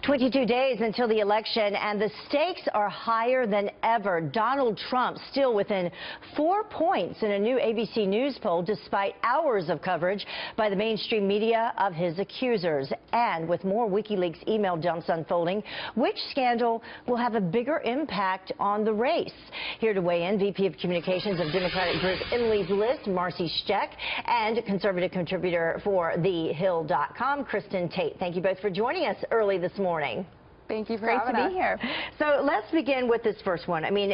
22 days until the election, and the stakes are higher than ever. Donald Trump still within 4 points in a new ABC News poll, despite hours of coverage by the mainstream media of his accusers. And with more WikiLeaks email dumps unfolding, which scandal will have a bigger impact on the race? Here to weigh in, VP of Communications of Democratic Group Emily's List, Marcy Steck, and conservative contributor for TheHill.com, Kristen Tate. Thank you both for joining us early this morning. Thank you for having us. Great to be here. So let's begin with this first one. I mean,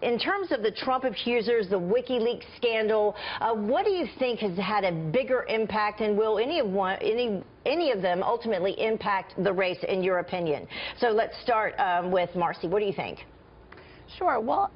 in terms of the Trump accusers, the WikiLeaks scandal, what do you think has had a bigger impact, and will any of them ultimately impact the race, in your opinion? So let's start with Marcy. What do you think? Sure. Well,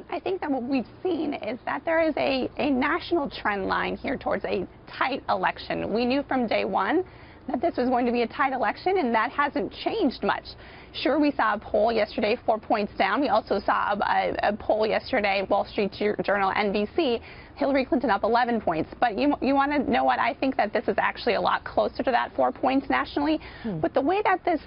I think that what we've seen is that there is a national trend line here towards a tight election. We knew from day one that this was going to be a tight election, and that hasn't changed much. Sure, we saw a poll yesterday, 4 points down. We also saw a poll yesterday, Wall Street Journal, NBC, Hillary Clinton up 11 points. But you want to know what? I think that this is actually a lot closer to that 4 points nationally. But the way that these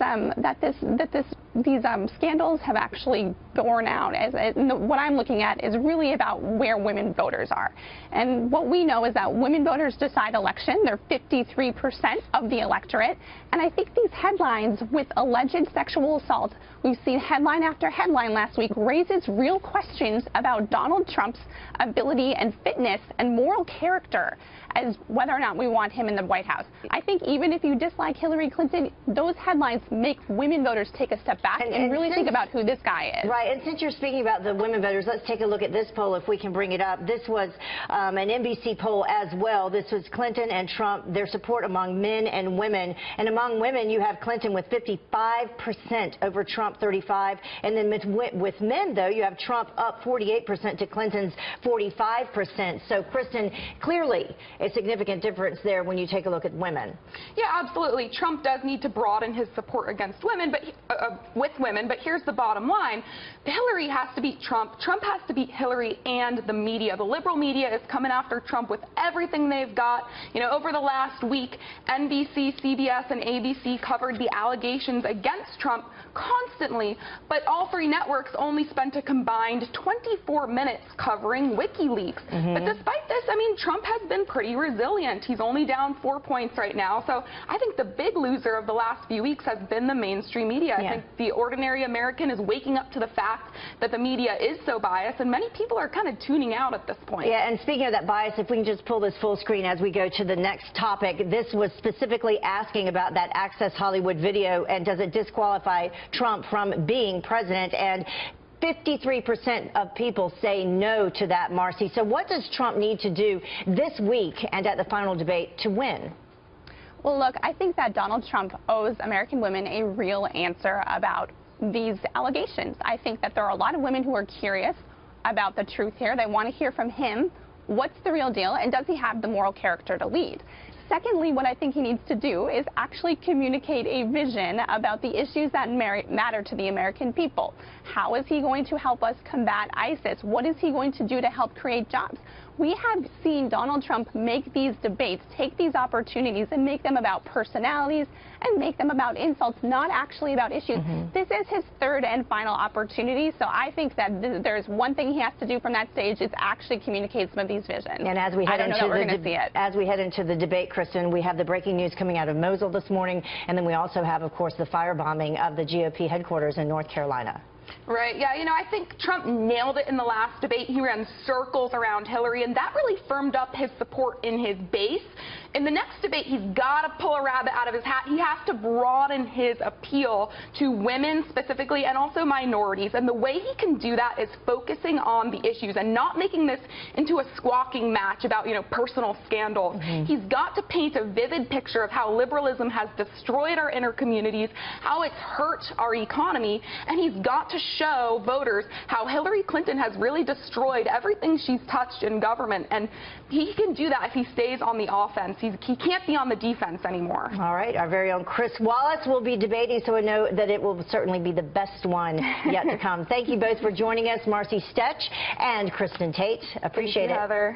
scandals have actually borne out, what I'm looking at is really about where women voters are. And what we know is that women voters decide election. They're 53% of the electorate. And I think these headlines with alleged sexual assault, we've seen headline after headline last week, raises real questions about Donald Trump's ability and fitness and moral character as whether or not we want him in the White House. I think even if you dislike Hillary Clinton, those headlines make women voters take a step back and really think about who this guy is. Right, and since you're speaking about the women voters, let's take a look at this poll if we can bring it up. This was an NBC poll as well. This was Clinton and Trump, their support among men and women. And among women, you have Clinton with 55% over Trump 35%. And then with men, though, you have Trump up 48% to Clinton's 45%. So, Kristen, clearly a significant difference there when you take a look at women. Yeah, absolutely. Trump does need to broaden his support against women, but with women. But here's the bottom line: Hillary has to beat Trump. Trump has to beat Hillary and the media. The liberal media is coming after Trump with everything they've got. You know, over the last week, NBC, CBS, and ABC covered the allegations against Trump constantly, but all three networks only spent a combined 24 minutes covering WikiLeaks. But despite this, I mean, Trump has been pretty resilient. He's only down 4 points right now. So I think the big loser of the last few weeks has been the mainstream media. I think the ordinary American is waking up to the fact that the media is so biased, and many people are kind of tuning out at this point. Yeah, and speaking of that bias, if we can just pull this full screen as we go to the next topic. This was specifically asking about that Access Hollywood video, and does it disqualify Trump from being president? And 53% of people say no to that, Marcy. So what does Trump need to do this week and at the final debate to win? Well, look, I think that Donald Trump owes American women a real answer about these allegations. I think that there are a lot of women who are curious about the truth here. They want to hear from him. What's the real deal, and does he have the moral character to lead? Secondly, what I think he needs to do is actually communicate a vision about the issues that matter to the American people. How is he going to help us combat ISIS? What is he going to do to help create jobs? We have seen Donald Trump make these debates, take these opportunities and make them about personalities and make them about insults, not actually about issues. This is his third and final opportunity, so I think that there's one thing he has to do from that stage is actually communicate some of these visions. And as we head into the debate, Kristen, we have the breaking news coming out of Mosul this morning, and then we also have, of course, the firebombing of the GOP headquarters in North Carolina. Right, yeah, you know, I think Trump nailed it in the last debate. He ran circles around Hillary, and that really firmed up his support in his base. In the next debate, he's got to pull a rabbit out of his hat. He has to broaden his appeal to women specifically and also minorities. And the way he can do that is focusing on the issues and not making this into a squawking match about, you know, personal scandals. He's got to paint a vivid picture of how liberalism has destroyed our inner communities, how it's hurt our economy, and he's got to show voters how Hillary Clinton has really destroyed everything she's touched in government. And he can do that if he stays on the offense. He can't be on the defense anymore. All right, our very own Chris Wallace will be debating, so I know that it will certainly be the best one yet to come. Thank you both for joining us, Marcy Steck and Kristen Tate. Appreciate it. Heather.